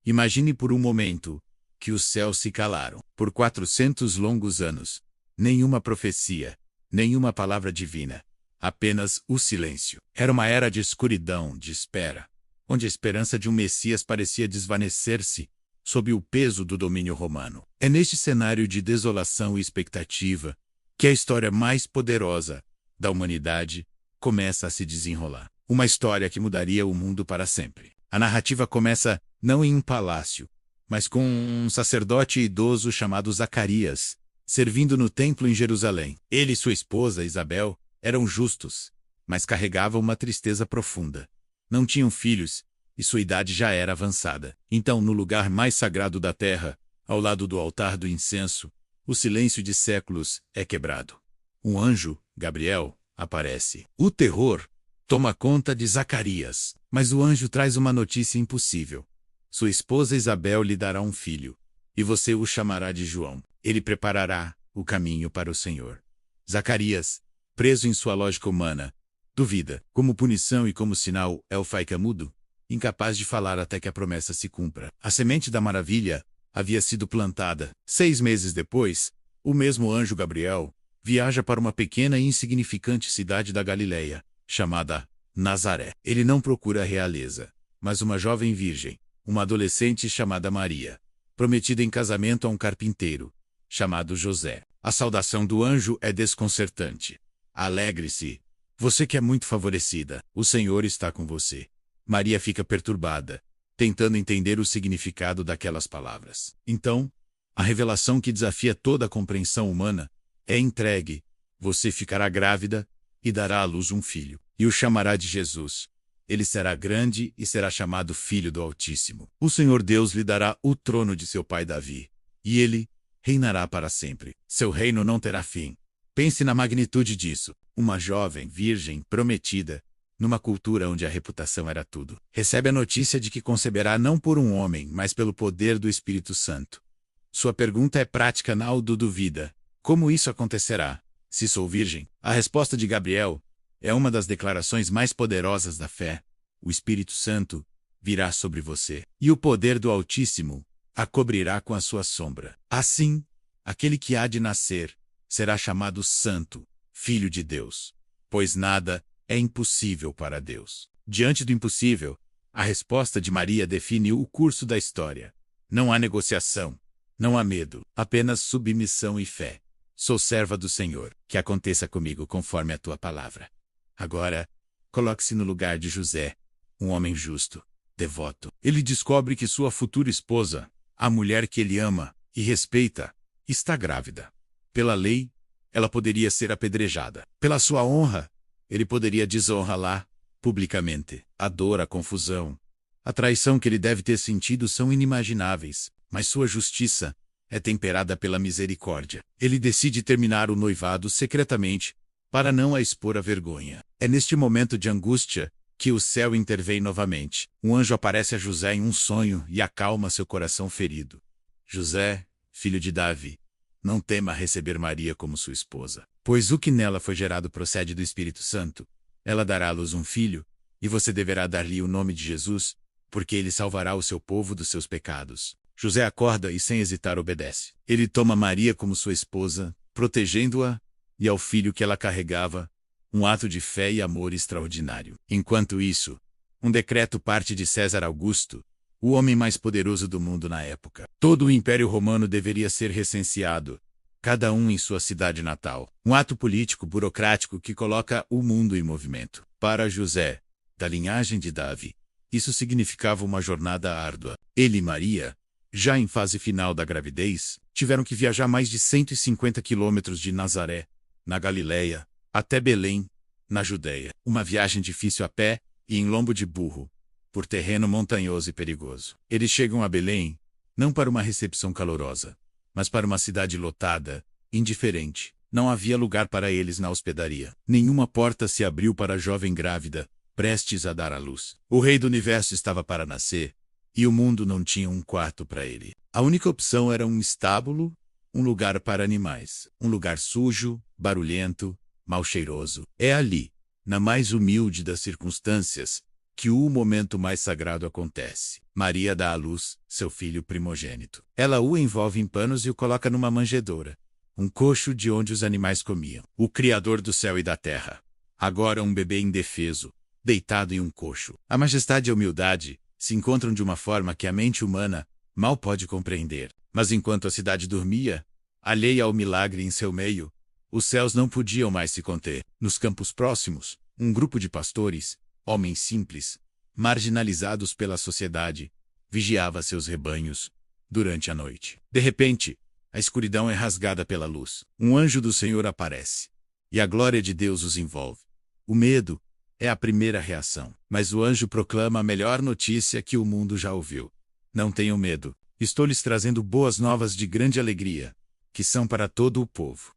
Imagine por um momento que os céus se calaram. Por 400 longos anos. Nenhuma profecia, nenhuma palavra divina. Apenas o silêncio. Era uma era de escuridão, de espera, onde a esperança de um Messias parecia desvanecer-se sob o peso do domínio romano. É neste cenário de desolação e expectativa que a história mais poderosa da humanidade começa a se desenrolar. Uma história que mudaria o mundo para sempre. A narrativa começa não em um palácio, mas com um sacerdote idoso chamado Zacarias, servindo no templo em Jerusalém. Ele e sua esposa, Isabel, eram justos, mas carregavam uma tristeza profunda. Não tinham filhos, e sua idade já era avançada. Então, no lugar mais sagrado da terra, ao lado do altar do incenso, o silêncio de séculos é quebrado. Um anjo, Gabriel, aparece. O terror toma conta de Zacarias, mas o anjo traz uma notícia impossível. Sua esposa Isabel lhe dará um filho, e você o chamará de João. Ele preparará o caminho para o Senhor. Zacarias, preso em sua lógica humana, duvida. Como punição e como sinal, fica mudo, incapaz de falar até que a promessa se cumpra. A semente da maravilha havia sido plantada. 6 meses depois, o mesmo anjo Gabriel viaja para uma pequena e insignificante cidade da Galileia, chamada Nazaré. Ele não procura a realeza, mas uma jovem virgem, uma adolescente chamada Maria, prometida em casamento a um carpinteiro, chamado José. A saudação do anjo é desconcertante. Alegre-se, você que é muito favorecida, o Senhor está com você. Maria fica perturbada, tentando entender o significado daquelas palavras. Então, a revelação que desafia toda a compreensão humana é entregue. Você ficará grávida e dará à luz um filho, e o chamará de Jesus. Ele será grande e será chamado Filho do Altíssimo. O Senhor Deus lhe dará o trono de seu pai Davi, e ele reinará para sempre. Seu reino não terá fim. Pense na magnitude disso. Uma jovem, virgem, prometida, numa cultura onde a reputação era tudo, recebe a notícia de que conceberá não por um homem, mas pelo poder do Espírito Santo. Sua pergunta é prática, Naldo duvida. Como isso acontecerá? Se sou virgem? A resposta de Gabriel é uma das declarações mais poderosas da fé. O Espírito Santo virá sobre você, e o poder do Altíssimo a cobrirá com a sua sombra. Assim, aquele que há de nascer será chamado Santo, Filho de Deus, pois nada é impossível para Deus. Diante do impossível, a resposta de Maria define o curso da história. Não há negociação, não há medo, apenas submissão e fé. Sou serva do Senhor, que aconteça comigo conforme a tua palavra. Agora, coloque-se no lugar de José, um homem justo, devoto. Ele descobre que sua futura esposa, a mulher que ele ama e respeita, está grávida. Pela lei, ela poderia ser apedrejada. Pela sua honra, ele poderia desonrá-la publicamente. A dor, a confusão, a traição que ele deve ter sentido são inimagináveis, mas sua justiça é temperada pela misericórdia. Ele decide terminar o noivado secretamente, para não a expor à vergonha. É neste momento de angústia que o céu intervém novamente. Um anjo aparece a José em um sonho e acalma seu coração ferido. José, filho de Davi, não tema receber Maria como sua esposa, pois o que nela foi gerado procede do Espírito Santo. Ela dará à luz um filho, e você deverá dar-lhe o nome de Jesus, porque ele salvará o seu povo dos seus pecados. José acorda e sem hesitar obedece. Ele toma Maria como sua esposa, protegendo-a, e ao filho que ela carregava, um ato de fé e amor extraordinário. Enquanto isso, um decreto parte de César Augusto, o homem mais poderoso do mundo na época. Todo o Império Romano deveria ser recenseado, cada um em sua cidade natal. Um ato político burocrático que coloca o mundo em movimento. Para José, da linhagem de Davi, isso significava uma jornada árdua. Ele e Maria, já em fase final da gravidez, tiveram que viajar mais de 150 quilômetros de Nazaré, na Galileia, até Belém, na Judeia. Uma viagem difícil a pé e em lombo de burro, por terreno montanhoso e perigoso. Eles chegam a Belém, não para uma recepção calorosa, mas para uma cidade lotada, indiferente. Não havia lugar para eles na hospedaria. Nenhuma porta se abriu para a jovem grávida, prestes a dar à luz. O rei do universo estava para nascer, e o mundo não tinha um quarto para ele. A única opção era um estábulo, um lugar para animais, um lugar sujo, barulhento, mal cheiroso. É ali, na mais humilde das circunstâncias, que o momento mais sagrado acontece. Maria dá à luz seu filho primogênito. Ela o envolve em panos e o coloca numa manjedoura, um coxo de onde os animais comiam. O Criador do céu e da terra. Agora um bebê indefeso, deitado em um coxo. A majestade e a humildade se encontram de uma forma que a mente humana mal pode compreender. Mas enquanto a cidade dormia, alheia ao milagre em seu meio, os céus não podiam mais se conter. Nos campos próximos, um grupo de pastores, homens simples, marginalizados pela sociedade, vigiava seus rebanhos durante a noite. De repente, a escuridão é rasgada pela luz. Um anjo do Senhor aparece, e a glória de Deus os envolve. O medo é a primeira reação, mas o anjo proclama a melhor notícia que o mundo já ouviu. Não tenham medo, estou lhes trazendo boas novas de grande alegria, que são para todo o povo.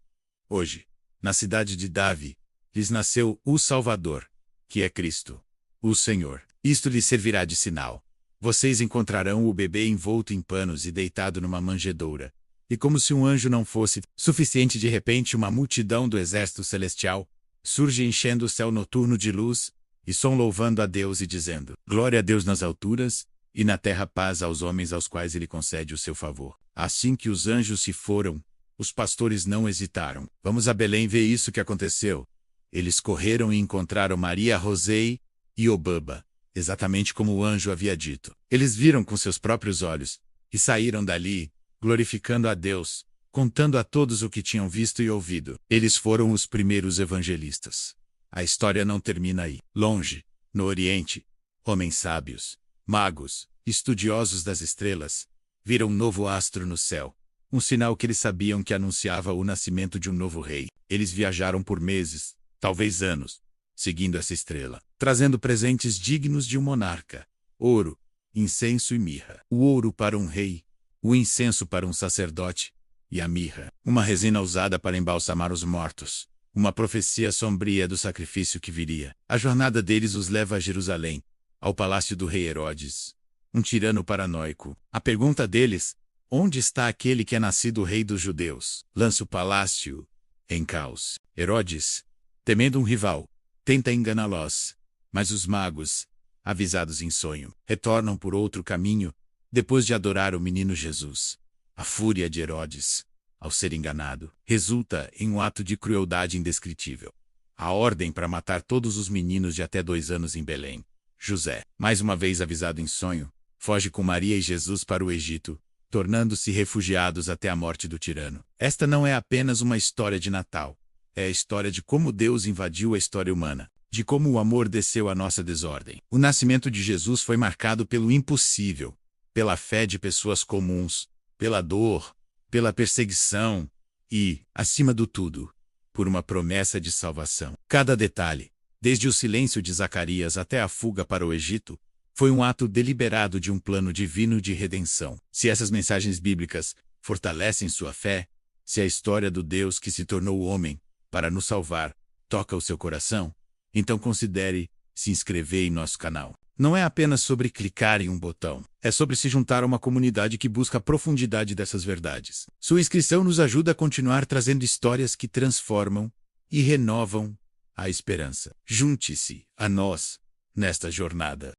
Hoje, na cidade de Davi, lhes nasceu o Salvador, que é Cristo, o Senhor. Isto lhes servirá de sinal. Vocês encontrarão o bebê envolto em panos e deitado numa manjedoura. E como se um anjo não fosse suficiente, de repente uma multidão do exército celestial surge enchendo o céu noturno de luz, e som louvando a Deus e dizendo: Glória a Deus nas alturas, e na terra paz aos homens aos quais ele concede o seu favor. Assim que os anjos se foram, os pastores não hesitaram. Vamos a Belém ver isso que aconteceu. Eles correram e encontraram Maria, José e Obaba, exatamente como o anjo havia dito. Eles viram com seus próprios olhos, e saíram dali, glorificando a Deus, contando a todos o que tinham visto e ouvido. Eles foram os primeiros evangelistas. A história não termina aí. Longe, no Oriente, homens sábios, magos, estudiosos das estrelas, viram um novo astro no céu, um sinal que eles sabiam que anunciava o nascimento de um novo rei. Eles viajaram por meses, talvez anos, seguindo essa estrela, trazendo presentes dignos de um monarca: ouro, incenso e mirra. O ouro para um rei, o incenso para um sacerdote, e a mirra, uma resina usada para embalsamar os mortos, uma profecia sombria do sacrifício que viria. A jornada deles os leva a Jerusalém, ao palácio do rei Herodes, um tirano paranoico. A pergunta deles: onde está aquele que é nascido rei dos judeus? Lança o palácio em caos. Herodes, temendo um rival, tenta enganá-los, mas os magos, avisados em sonho, retornam por outro caminho, depois de adorar o menino Jesus. A fúria de Herodes, ao ser enganado, resulta em um ato de crueldade indescritível. A ordem para matar todos os meninos de até 2 anos em Belém. José, mais uma vez avisado em sonho, foge com Maria e Jesus para o Egito, tornando-se refugiados até a morte do tirano. Esta não é apenas uma história de Natal. É a história de como Deus invadiu a história humana, de como o amor desceu à nossa desordem. O nascimento de Jesus foi marcado pelo impossível, pela fé de pessoas comuns, pela dor, pela perseguição e, acima do tudo, por uma promessa de salvação. Cada detalhe, desde o silêncio de Zacarias até a fuga para o Egito, foi um ato deliberado de um plano divino de redenção. Se essas mensagens bíblicas fortalecem sua fé, se a história do Deus que se tornou homem para nos salvar toca o seu coração, então considere se inscrever em nosso canal. Não é apenas sobre clicar em um botão, é sobre se juntar a uma comunidade que busca a profundidade dessas verdades. Sua inscrição nos ajuda a continuar trazendo histórias que transformam e renovam a esperança. Junte-se a nós nesta jornada.